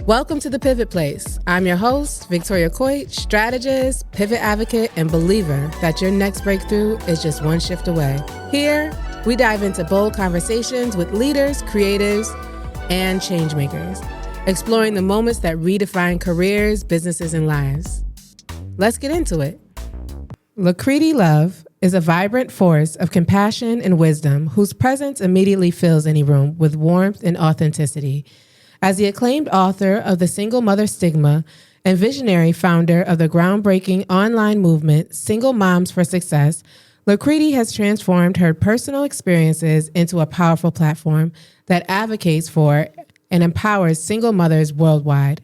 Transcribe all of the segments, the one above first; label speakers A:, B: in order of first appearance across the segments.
A: Welcome to The Pivot Place. I'm your host, Victoria Coit, strategist, pivot advocate, and believer that your next breakthrough is just one shift away. Here, we dive into bold conversations with leaders, creatives, and changemakers, exploring the moments that redefine careers, businesses, and lives. Let's get into it. Lucreaty Love is a vibrant force of compassion and wisdom whose presence immediately fills any room with warmth and authenticity. As the acclaimed author of The Single Mother Stigma and visionary founder of the groundbreaking online movement Single Moms for Success, Lucreaty has transformed her personal experiences into a powerful platform that advocates for and empowers single mothers worldwide.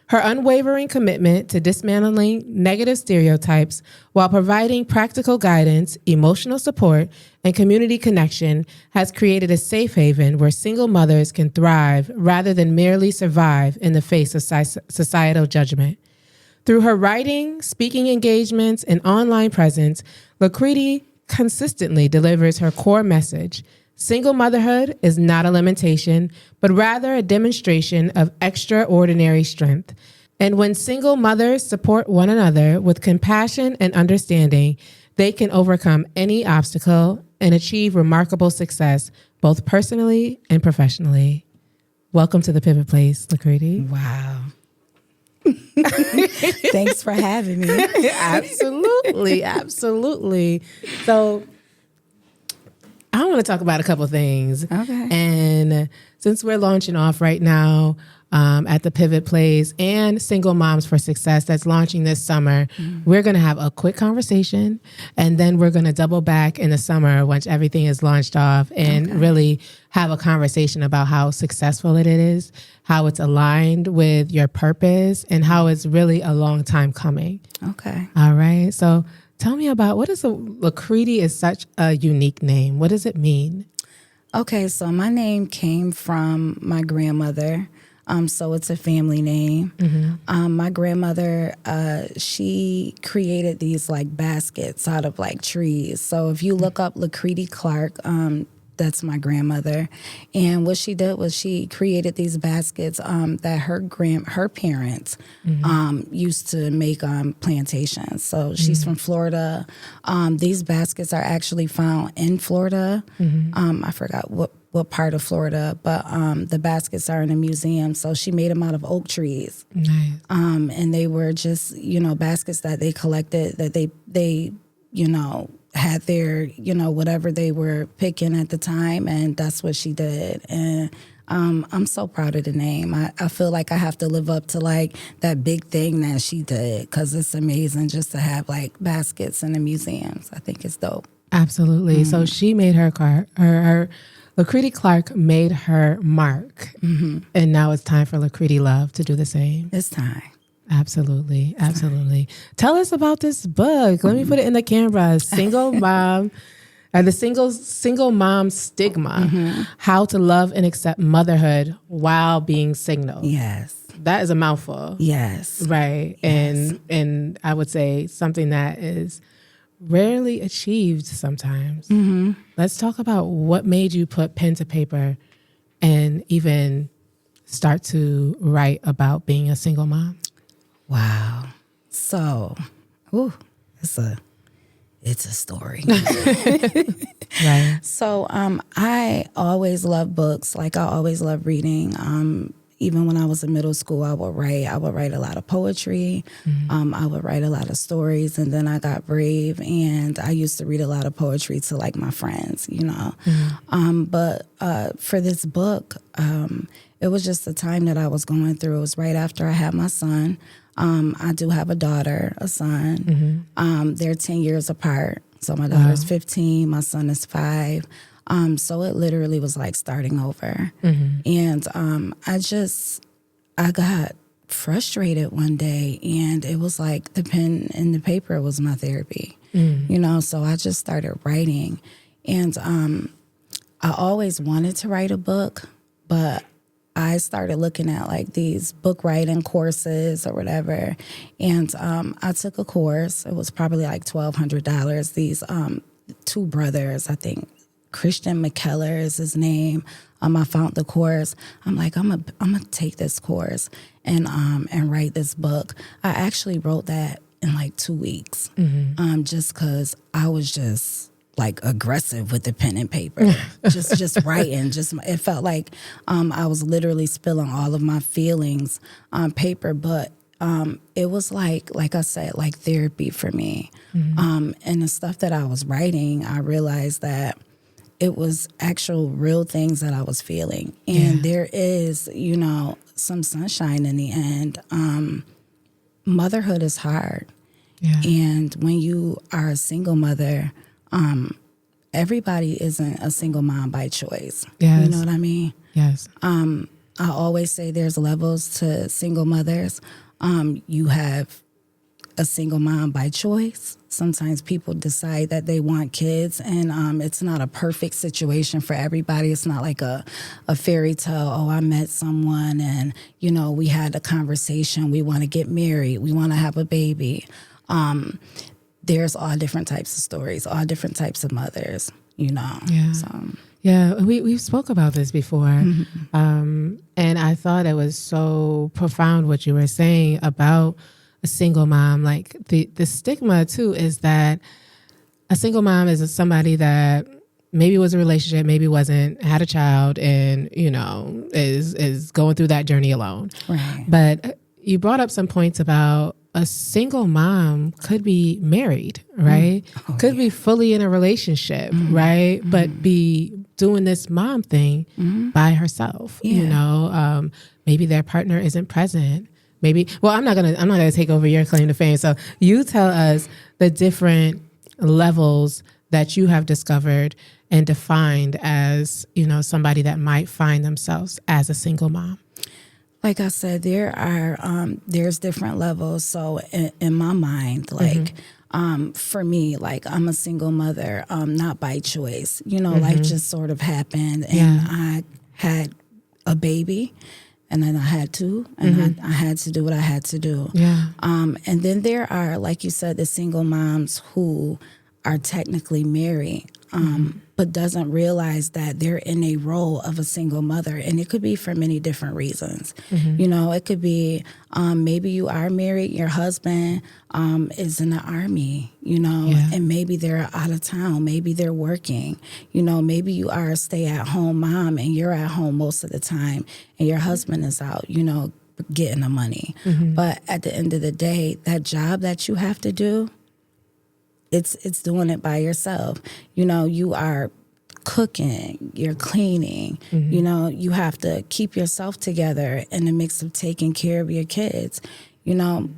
A: Her unwavering commitment to dismantling negative stereotypes while providing practical guidance, emotional support, and community connection has created a safe haven where single mothers can thrive rather than merely survive in the face of societal judgment. Through her writing, speaking engagements, and online presence, Lucreaty consistently delivers her core message: single motherhood is not a limitation, but rather a demonstration of extraordinary strength. And when single mothers support one another with compassion and understanding, they can overcome any obstacle and achieve remarkable success, both personally and professionally. Welcome to The Pivot Place, Lucreaty.
B: Wow. Thanks for having me.
A: Absolutely, absolutely. So, I want to talk about a couple things.
B: Okay.
A: And since we're launching off right now at the Pivot Place and Single Moms for Success that's launching this summer, we're going to have a quick conversation, and then we're going to double back in the summer once everything is launched off and really have a conversation about how successful it is, how it's aligned with your purpose, and how it's really a long time coming.
B: Okay.
A: All right. So tell me about Lucreaty is such a unique name. What does it mean?
B: Okay, so my name came from my grandmother. So it's a family name. Mm-hmm. My grandmother, she created these like baskets out of like trees. So if you look up Lucreaty Clark, that's my grandmother. And what she did was she created these baskets that her parents used to make plantations. So she's from Florida. These baskets are actually found in Florida. I forgot what part of Florida, but the baskets are in a museum. So she made them out of oak trees.
A: Nice.
B: And they were just, baskets that they collected, that they had their, whatever they were picking at the time, and that's what she did. And I'm so proud of the name. I feel like I have to live up to like that big thing that she did, because it's amazing just to have like baskets in the museums. I think it's dope.
A: Absolutely. So she made her Lucreaty Clark made her mark, and now it's time for Lucreaty Love to do the same.
B: It's time.
A: Absolutely. Absolutely. Tell us about this book. Let me put it in the camera. Single Mom, the single Mom Stigma, How to Love and Accept Motherhood While Being Single.
B: Yes.
A: That is a mouthful.
B: Yes.
A: Right.
B: Yes.
A: And I would say something that is rarely achieved sometimes. Let's talk about what made you put pen to paper and even start to write about being a single mom.
B: Wow. So, it's a story.
A: Right.
B: So, I always loved books. Like I always loved reading. Even when I was in middle school, I would write a lot of poetry. I would write a lot of stories, and then I got brave, and I used to read a lot of poetry to like my friends, But for this book, it was just the time that I was going through. It was right after I had my son. I do have a daughter, a son. They're 10 years apart. So my daughter's 15, my son is 5. So it literally was like starting over. And I got frustrated one day, and it was like the pen and the paper was my therapy, so I just started writing. And I always wanted to write a book, but I started looking at like these book writing courses or whatever. And I took a course. It was probably like $1,200. These two brothers, I think, Christian McKellar is his name. I found the course. I'm like, I'm gonna take this course and write this book. I actually wrote that in like 2 weeks, just because I was just like aggressive with the pen and paper, just writing. It felt like I was literally spilling all of my feelings on paper, but it was like I said, like therapy for me. And the stuff that I was writing, I realized that it was actual real things that I was feeling. And there is, some sunshine in the end. Motherhood is hard. Yeah. And when you are a single mother, everybody isn't a single mom by choice. Yes. You know what I mean?
A: Yes.
B: I always say there's levels to single mothers. You have a single mom by choice. Sometimes people decide that they want kids, and it's not a perfect situation for everybody. It's not like a fairy tale. Oh, I met someone and, we had a conversation. We want to get married. We want to have a baby. There's all different types of stories, all different types of mothers,
A: Yeah.
B: So.
A: Yeah, we spoke about this before, and I thought it was so profound what you were saying about a single mom. Like the stigma too is that a single mom is somebody that maybe was in a relationship, maybe wasn't, had a child, and is going through that journey alone.
B: Right.
A: But you brought up some points about a single mom could be married, right? Could be fully in a relationship, right? But be doing this mom thing by herself. Maybe their partner isn't present. Maybe, well, I'm not gonna take over your claim to fame. So you tell us the different levels that you have discovered and defined as, somebody that might find themselves as a single mom.
B: Like I said, there's different levels. So in my mind, for me, like I'm a single mother, not by choice. Life just sort of happened, and I had a baby, and then I had two, and I had to do what I had to do.
A: Yeah.
B: And then there are, like you said, the single moms who are technically married, but doesn't realize that they're in a role of a single mother. And it could be for many different reasons. It could be maybe you are married, your husband is in the army, and maybe they're out of town, maybe they're working, maybe you are a stay-at-home mom and you're at home most of the time and your husband is out, getting the money. But at the end of the day, that job that you have to do, it's doing it by yourself. You are cooking, you're cleaning, you have to keep yourself together in the mix of taking care of your kids.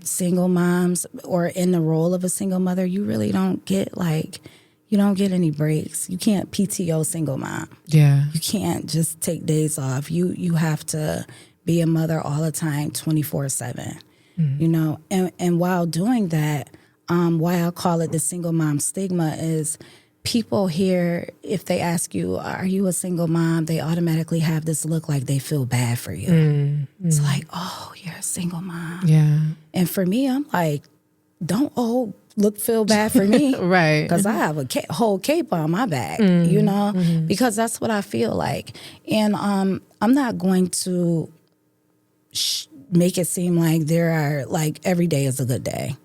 B: Single moms or in the role of a single mother, you really don't get any breaks. You can't PTO single mom.
A: Yeah.
B: You can't just take days off. You have to be a mother all the time, 24/7. And while doing that, why I call it the single mom stigma is people here, if they ask you, are you a single mom? They automatically have this look like they feel bad for you. It's like, oh, you're a single mom.
A: Yeah.
B: And for me, I'm like, don't feel bad for me.
A: Right.
B: Because I have a whole cape on my back, because that's what I feel like. And I'm not going to make it seem like there are every day is a good day.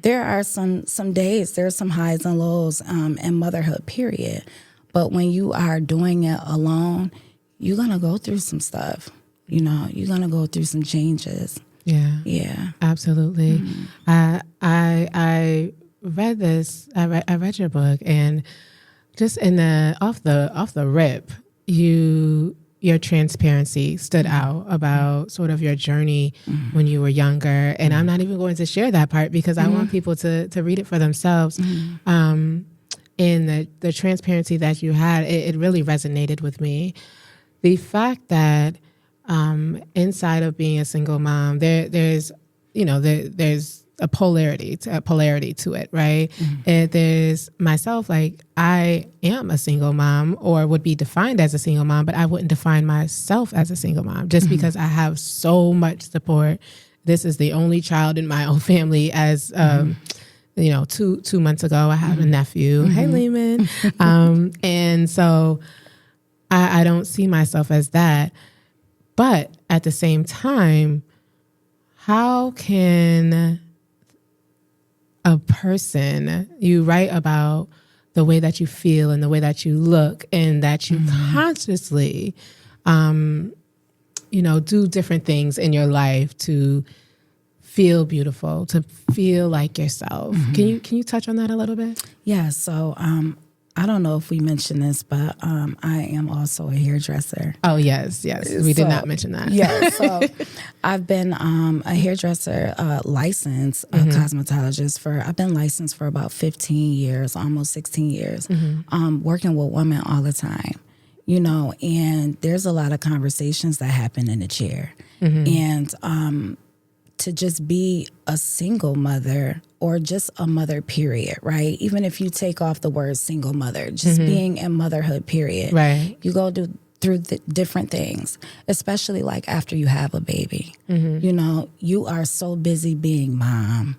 B: There are some days, there are some highs and lows in motherhood, period. But when you are doing it alone, you're gonna go through some stuff. You're gonna go through some changes. Yeah,
A: absolutely. I read this. I read your book, and just in the off the rip, your transparency stood out about sort of your journey when you were younger. And I'm not even going to share that part because I want people to read it for themselves. And the transparency that you had, it really resonated with me. The fact that inside of being a single mom, there's a polarity to it, right? And there's myself, like I am a single mom or would be defined as a single mom, but I wouldn't define myself as a single mom just because I have so much support. This is the only child in my own family. As 2 months ago, I have a nephew. Hey, Lehman. And so I don't see myself as that. But at the same time, how can a person, you write about the way that you feel and the way that you look and that you consciously, do different things in your life to feel beautiful, to feel like yourself. Can you touch on that a little bit?
B: Yeah. So I don't know if we mentioned this, but I am also a hairdresser.
A: Oh, yes. We did not mention that.
B: Yeah. So I've been a hairdresser, licensed cosmetologist I've been licensed for about 15 years, almost 16 years, working with women all the time, and there's a lot of conversations that happen in the chair. And to just be a single mother or just a mother, period, right? Even if you take off the word single mother, just being in motherhood, period.
A: Right.
B: You go through the different things, especially like after you have a baby. You are so busy being mom,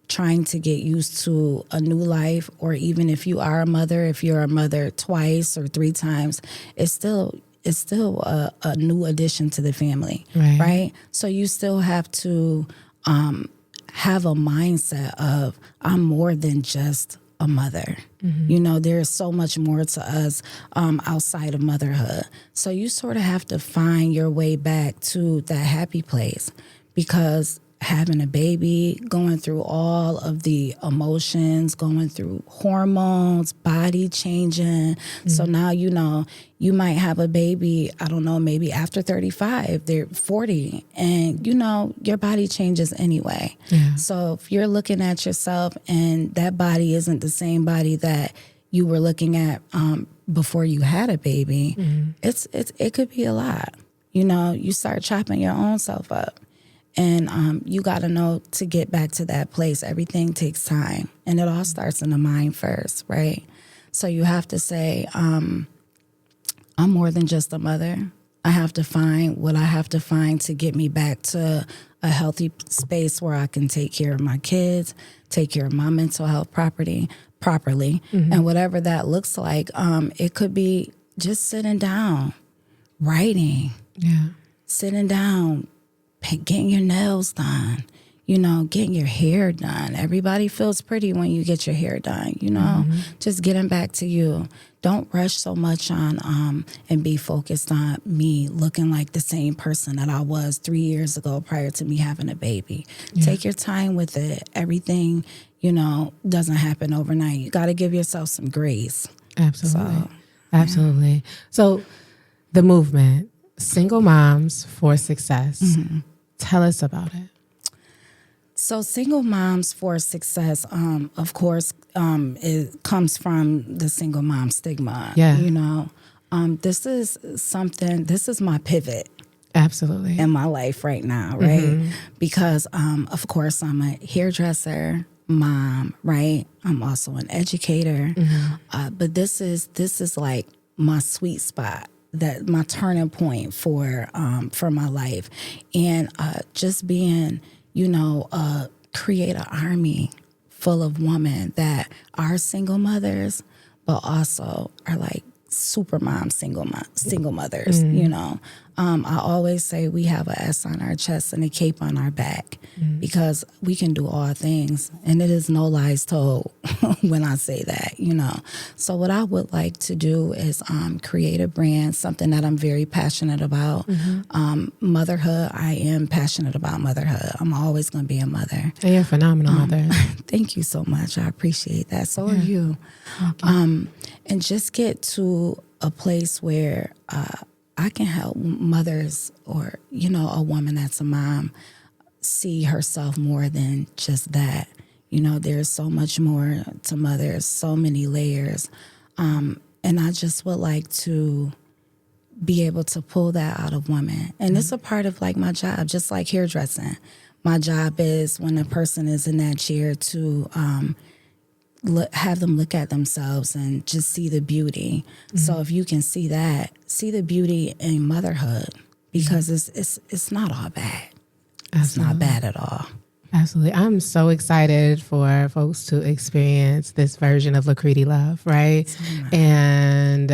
B: trying to get used to a new life, or even if you are a mother, if you're a mother twice or 3 times, it's still a new addition to the family, right? So you still have to have a mindset of, I'm more than just a mother. There's so much more to us outside of motherhood. So you sort of have to find your way back to that happy place, because having a baby, going through all of the emotions, going through hormones, body changing. So now, you might have a baby, I don't know, maybe after 35, they're 40, and, your body changes anyway.
A: Yeah.
B: So if you're looking at yourself and that body isn't the same body that you were looking at before you had a baby, it could be a lot. You start chopping your own self up. And you got to know, to get back to that place, everything takes time. And it all starts in the mind first, right? So you have to say, I'm more than just a mother. I have to find what I have to find to get me back to a healthy space where I can take care of my kids, take care of my mental health properly. And whatever that looks like, it could be just sitting down, writing, sitting down, getting your nails done, getting your hair done. Everybody feels pretty when you get your hair done, just getting back to you. Don't rush so much on and be focused on me looking like the same person that I was 3 years ago prior to me having a baby. Take your time with it. Everything, doesn't happen overnight. You got to give yourself some grace.
A: Absolutely. So the movement, Single Moms for Success. Tell us about it.
B: So Single Moms for Success, of course, it comes from the single mom stigma.
A: Yeah.
B: This is my pivot.
A: Absolutely.
B: In my life right now, right? Because, of course, I'm a hairdresser, mom, right? I'm also an educator. But this is like my sweet spot. That my turning point for my life, and just being, create an army full of women that are single mothers, but also are like super mom, single mothers. I always say we have a S on our chest and a cape on our back, because we can do all things, and it is no lies told when I say that. So what I would like to do is create a brand, something that I'm very passionate about. Motherhood, I am passionate about motherhood. I'm always going to be a mother.
A: And you're a phenomenal mother.
B: Thank you so much. I appreciate that. So are you. And just get to a place where I can help mothers, or, a woman that's a mom, see herself more than just that. There's so much more to mothers, so many layers. And I just would like to be able to pull that out of women. And it's a part of like my job, just like hairdressing. My job is, when a person is in that chair, to have them look at themselves and just see the beauty. So if you can see that, see the beauty in motherhood, because it's not all bad.
A: Absolutely.
B: It's not bad at all.
A: Absolutely. I'm so excited for folks to experience this version of Lucreaty love, right? And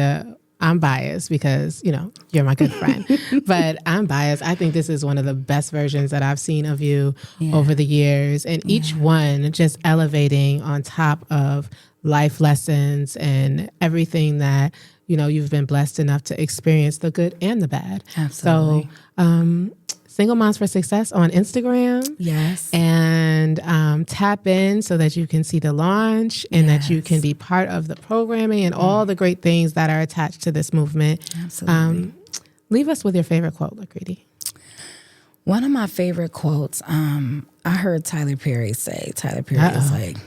A: I'm biased because, you're my good friend, but I'm biased. I think this is one of the best versions that I've seen of you over the years, and each one just elevating on top of life lessons and everything that, you've been blessed enough to experience, the good and the bad.
B: Absolutely.
A: So, Single Moms for Success on Instagram.
B: Yes.
A: And tap in so that you can see the launch and that you can be part of the programming and all the great things that are attached to this movement.
B: Absolutely.
A: Leave us with your favorite quote, Lucreaty.
B: One of my favorite quotes, I heard Tyler Perry say, Tyler Perry is like,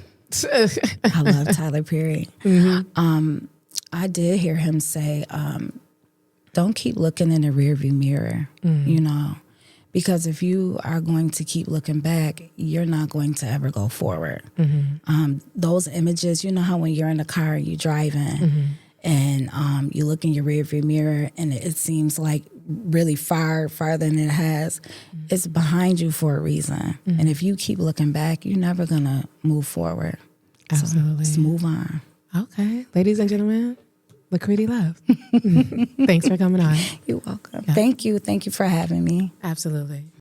B: I love Tyler Perry. I did hear him say, don't keep looking in the rearview mirror, because if you are going to keep looking back, you're not going to ever go forward. Those images, how when you're in the car and you're driving and you look in your rearview mirror and it seems like really farther than it has, it's behind you for a reason. And if you keep looking back, you're never going to move forward.
A: Absolutely.
B: So just move on.
A: Okay. Ladies and gentlemen, Lucreaty Love. Thanks for coming on.
B: You're welcome. Yeah. Thank you. Thank you for having me.
A: Absolutely.